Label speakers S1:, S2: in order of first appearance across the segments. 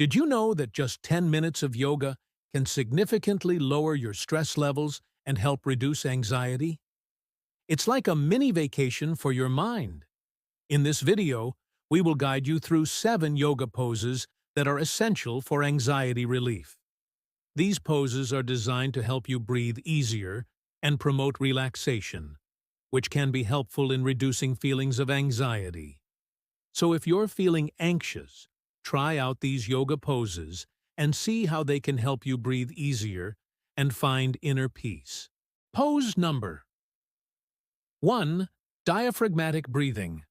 S1: Did you know that just 10 minutes of yoga can significantly lower your stress levels and help reduce anxiety? It's like a mini vacation for your mind. In this video, we will guide you through 7 yoga poses that are essential for anxiety relief. These poses are designed to help you breathe easier and promote relaxation, which can be helpful in reducing feelings of anxiety. So if you're feeling anxious, try out these yoga poses and see how they can help you breathe easier and find inner peace. Pose number 1. Diaphragmatic breathing.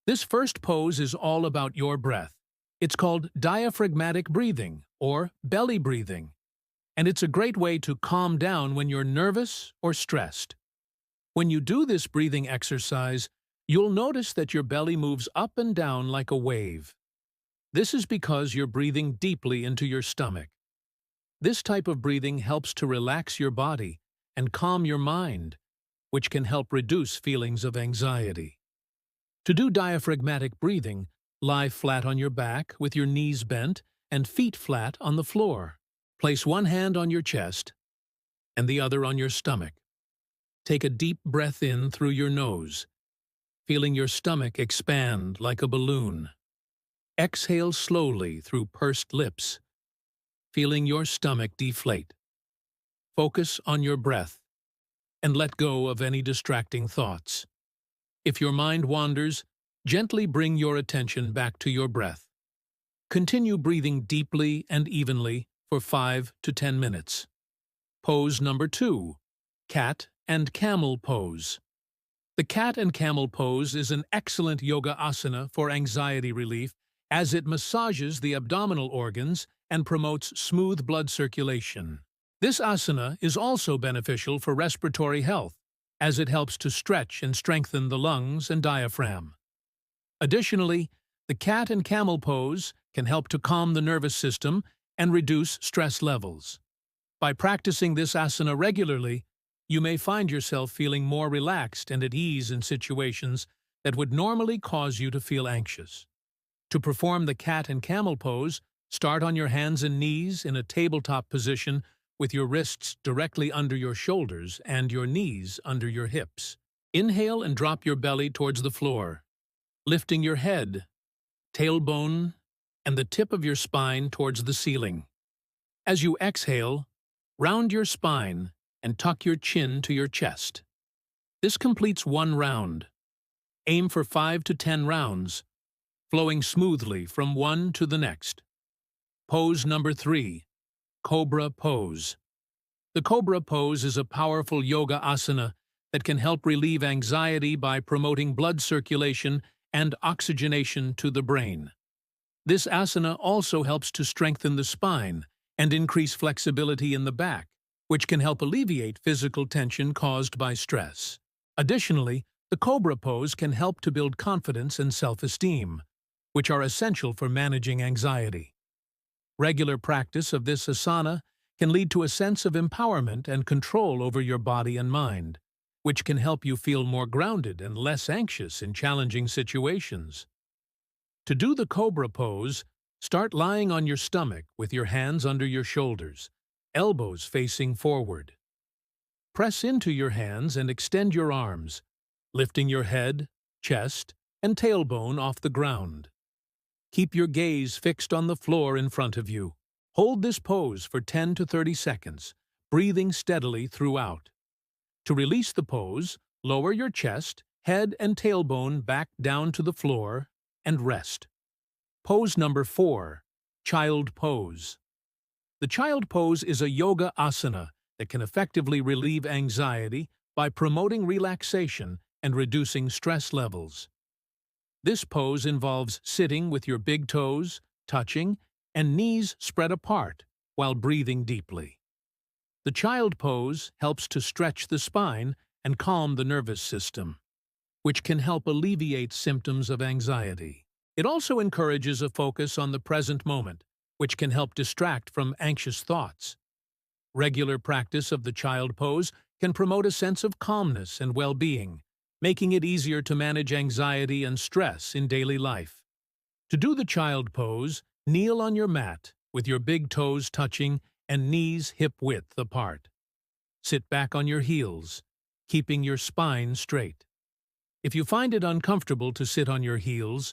S1: This first pose is all about your breath. It's called diaphragmatic breathing or belly breathing, and it's a great way to calm down when you're nervous or stressed. When you do this breathing exercise, you'll notice that your belly moves up and down like a wave. This is because you're breathing deeply into your stomach. This type of breathing helps to relax your body and calm your mind, which can help reduce feelings of anxiety. To do diaphragmatic breathing, lie flat on your back with your knees bent and feet flat on the floor. Place one hand on your chest and the other on your stomach. Take a deep breath in through your nose, feeling your stomach expand like a balloon. Exhale slowly through pursed lips, feeling your stomach deflate. Focus on your breath and let go of any distracting thoughts. If your mind wanders, gently bring your attention back to your breath. Continue breathing deeply and evenly for 5 to 10 minutes. Pose number 2, Cat and Camel Pose. The cat and camel pose is an excellent yoga asana for anxiety relief as it massages the abdominal organs and promotes smooth blood circulation. This asana is also beneficial for respiratory health as it helps to stretch and strengthen the lungs and diaphragm. Additionally, the cat and camel pose can help to calm the nervous system and reduce stress levels. By practicing this asana regularly, you may find yourself feeling more relaxed and at ease in situations that would normally cause you to feel anxious. To perform the cat and camel pose, start on your hands and knees in a tabletop position with your wrists directly under your shoulders and your knees under your hips. Inhale and drop your belly towards the floor, lifting your head, tailbone, and the tip of your spine towards the ceiling. As you exhale, round your spine and tuck your chin to your chest. This completes one round. Aim for 5 to 10 rounds, flowing smoothly from one to the next. Pose number 3, Cobra Pose. The Cobra Pose is a powerful yoga asana that can help relieve anxiety by promoting blood circulation and oxygenation to the brain. This asana also helps to strengthen the spine and increase flexibility in the back, which can help alleviate physical tension caused by stress. Additionally, the Cobra Pose can help to build confidence and self-esteem, which are essential for managing anxiety. Regular practice of this asana can lead to a sense of empowerment and control over your body and mind, which can help you feel more grounded and less anxious in challenging situations. To do the Cobra Pose, start lying on your stomach with your hands under your shoulders, elbows facing forward. Press into your hands and extend your arms, lifting your head, chest, and tailbone off the ground. Keep your gaze fixed on the floor in front of you. Hold this pose for 10 to 30 seconds, breathing steadily throughout. To release the pose, lower your chest, head, and tailbone back down to the floor and rest. Pose number 4, Child Pose. The Child Pose is a yoga asana that can effectively relieve anxiety by promoting relaxation and reducing stress levels. This pose involves sitting with your big toes touching and knees spread apart while breathing deeply. The Child Pose helps to stretch the spine and calm the nervous system, which can help alleviate symptoms of anxiety. It also encourages a focus on the present moment, which can help distract from anxious thoughts. Regular practice of the Child Pose can promote a sense of calmness and well-being, making it easier to manage anxiety and stress in daily life. To do the Child Pose, Kneel on your mat with your big toes touching and knees hip-width apart. Sit back on your heels, keeping your spine straight. If you find it uncomfortable to sit on your heels,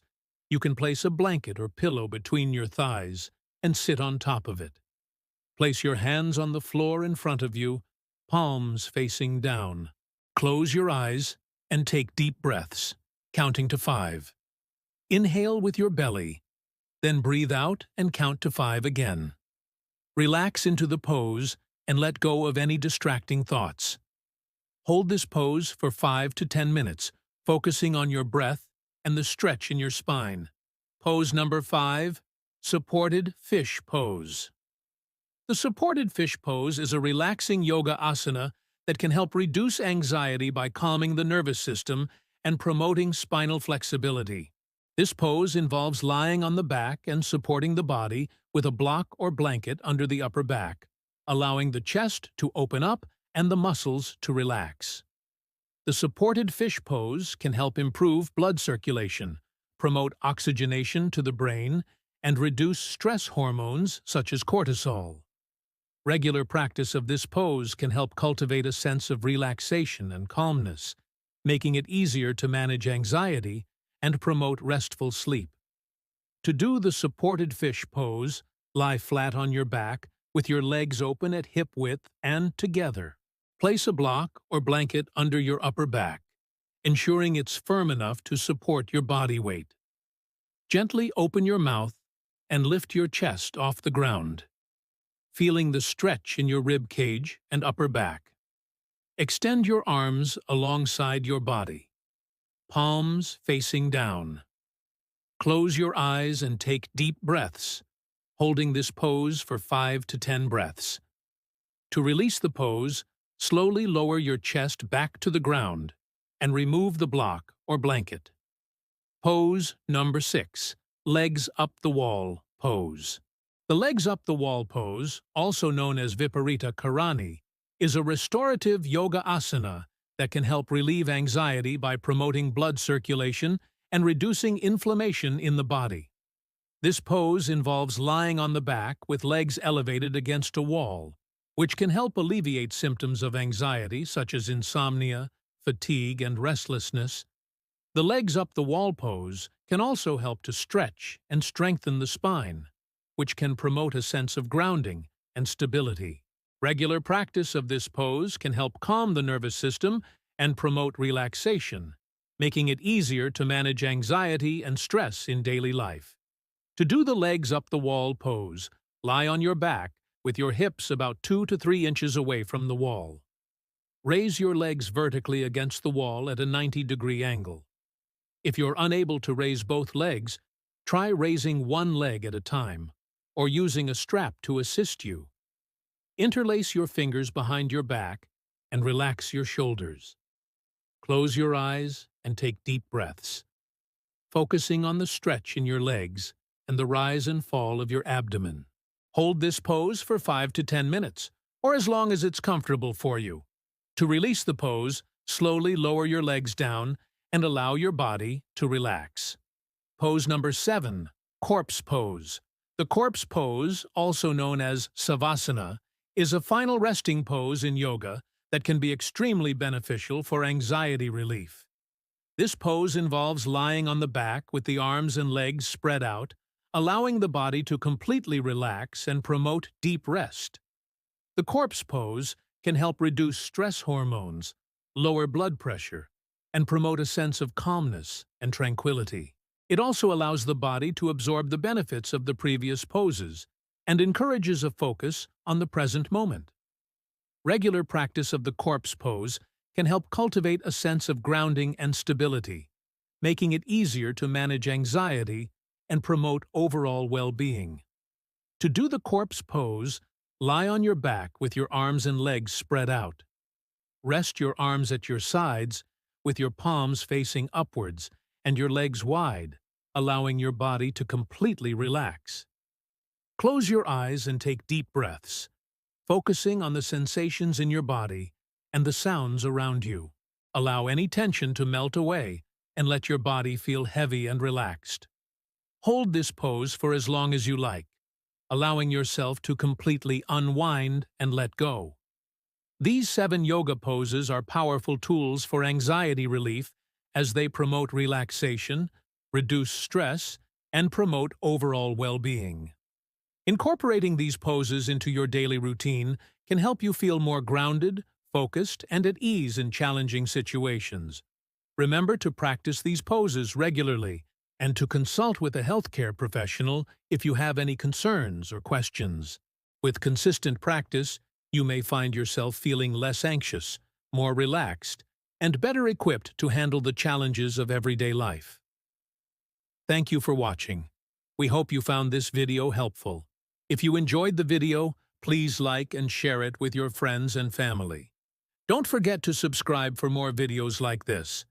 S1: you can place a blanket or pillow between your thighs and sit on top of it. Place your hands on the floor in front of you, palms facing down. Close your eyes and take deep breaths, counting to 5. Inhale with your belly, then breathe out and count to 5 again. Relax into the pose and let go of any distracting thoughts. Hold this pose for 5 to 10 minutes, focusing on your breath and the stretch in your spine. Pose number 5, supported fish pose. The supported fish pose is a relaxing yoga asana that can help reduce anxiety by calming the nervous system and promoting spinal flexibility. This pose involves lying on the back and supporting the body with a block or blanket under the upper back, allowing the chest to open up and the muscles to relax. The supported fish pose can help improve blood circulation, promote oxygenation to the brain, and reduce stress hormones such as cortisol. Regular practice of this pose can help cultivate a sense of relaxation and calmness, making it easier to manage anxiety and promote restful sleep. To do the supported fish pose, lie flat on your back with your legs open at hip width and together. Place a block or blanket under your upper back, ensuring it's firm enough to support your body weight. Gently open your mouth and lift your chest off the ground, feeling the stretch in your rib cage and upper back. Extend your arms alongside your body, palms facing down. Close your eyes and take deep breaths, holding this pose for 5 to 10 breaths. To release the pose, slowly lower your chest back to the ground and remove the block or blanket. Pose number 6, legs up the wall pose. The legs up the wall pose, also known as Viparita Karani, is a restorative yoga asana that can help relieve anxiety by promoting blood circulation and reducing inflammation in the body. This pose involves lying on the back with legs elevated against a wall, which can help alleviate symptoms of anxiety such as insomnia, fatigue, and restlessness. The legs up the wall pose can also help to stretch and strengthen the spine, which can promote a sense of grounding and stability. Regular practice of this pose can help calm the nervous system and promote relaxation, making it easier to manage anxiety and stress in daily life. To do the legs up the wall pose, lie on your back with your hips about 2 to 3 inches away from the wall. Raise your legs vertically against the wall at a 90-degree angle. If you're unable to raise both legs, try raising one leg at a time, or using a strap to assist you. Interlace your fingers behind your back and relax your shoulders. Close your eyes and take deep breaths, focusing on the stretch in your legs and the rise and fall of your abdomen. Hold this pose for 5 to 10 minutes, or as long as it's comfortable for you. To release the pose, slowly lower your legs down and allow your body to relax. Pose number 7, corpse pose. The corpse pose, also known as savasana, is a final resting pose in yoga that can be extremely beneficial for anxiety relief. This pose involves lying on the back with the arms and legs spread out, allowing the body to completely relax and promote deep rest. The corpse pose can help reduce stress hormones, lower blood pressure, and promote a sense of calmness and tranquility. It also allows the body to absorb the benefits of the previous poses and encourages a focus on the present moment. Regular practice of the corpse pose can help cultivate a sense of grounding and stability, making it easier to manage anxiety and promote overall well-being. To do the corpse pose, lie on your back with your arms and legs spread out. Rest your arms at your sides with your palms facing upwards and your legs wide, allowing your body to completely relax. Close your eyes and take deep breaths, focusing on the sensations in your body and the sounds around you. Allow any tension to melt away and let your body feel heavy and relaxed. Hold this pose for as long as you like, allowing yourself to completely unwind and let go. These 7 yoga poses are powerful tools for anxiety relief as they promote relaxation, reduce stress, and promote overall well-being. Incorporating these poses into your daily routine can help you feel more grounded, focused, and at ease in challenging situations. Remember to practice these poses regularly and to consult with a healthcare professional if you have any concerns or questions. With consistent practice, you may find yourself feeling less anxious, more relaxed, and better equipped to handle the challenges of everyday life. Thank you for watching. We hope you found this video helpful. If you enjoyed the video, please like and share it with your friends and family. Don't forget to subscribe for more videos like this.